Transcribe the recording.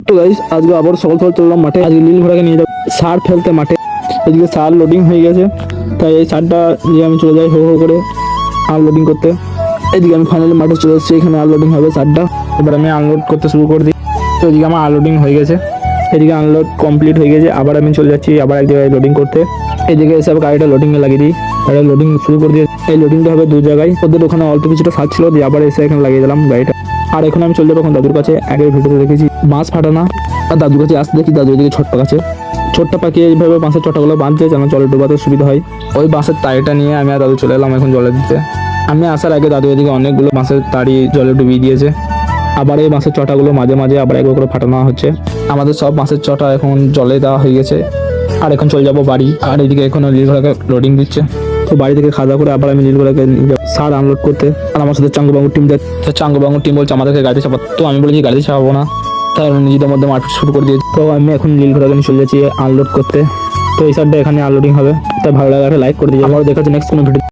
তো গাইস আজকে আবার সকাল সকাল চললাম মাঠে। আজকে নীল ঘোড়াকে নিয়ে যাবো সার ফেলতে মাঠে। এদিকে সার লোডিং হয়ে গেছে, তাই এই সারটা নিয়ে আমি চলে যাই হো হো করে আনলোডিং করতে। এদিকে আমি ফাইনালি মাঠে চলে এসেছি, এখানে আনলোডিং হবে সারটা। এবার আমি আনলোড করতে শুরু করে দিই। তো এদিকে আমার আনলোডিং হয়ে গেছে, এদিকে আনলোড কমপ্লিট হয়ে গেছে। আবার আমি চলে যাচ্ছি আবার এক জায়গায় লোডিং করতে। এদিকে এসে আবার গাড়িটা লোডিংয়ে লাগিয়ে দিই, গাড়িটা লোডিং শুরু করে দিয়ে এই লোডিংটা হবে দু জায়গায়। ওদের ওখানে অল্প কিছুটা সার ছিল, দিয়ে আবার এসে এখানে লাগিয়ে দিলাম গাড়িটা। আর এখন আমি চলে যাবো এখন দাদুর কাছে। আগের ভিডিওতে দেখেছি বাঁশ ফাটানা, আর দাদুর কাছে আসতে দেখি দাদু এদিকে ছোট্ট কাছে ছোট্ট পাখি এইভাবে বাঁশের চটাগুলো বাঁধছে যেন জলে ডোবাতে সুবিধা হয়। ওই বাঁশের তাড়িটা নিয়ে আমি আর দাদু চলে এলাম এখন জলে দিতে। আমি আসার আগে দাদু এদিকে অনেকগুলো বাঁশের তাড়ি জলে ডুবিয়ে দিয়েছে। আবার এই বাঁশের চটাগুলো মাঝে মাঝে আবার একবার করে ফাটানো হচ্ছে। আমাদের সব বাঁশের চটা এখন জলে দেওয়া হয়ে গেছে। আর এখন চলে যাবো বাড়ি। আর এদিকে এখন নীল ঘোড়াকে লোডিং দিচ্ছে। তো বাড়ি থেকে খাওয়া দাওয়া করে আবার আমি নীল ঘোড়াকে সার আনলোড করতে। আর আমার সাথে চাঙ্গুবাঙ্গুর টিম যাচ্ছে। চাঙ্গুবাঙ্গুর টিম বলছে আমাদেরকে গাড়িতে চাপাতে, তো আমি বলেছি গাড়িতে চাপাবো না। তাই নিজেদের মধ্যে মারপিট শুরু করে দিয়েছে। তো আমি এখন নীল ঘোড়াকে নিয়ে চলে যাচ্ছি আনলোড করতে। তো এই সারটা এখানে আনলোডিং হবে। তাই ভালো লাগে একটা লাইক করে দিয়ে আমার দেখাচ্ছে নেক্সট কোনো ভিডিও।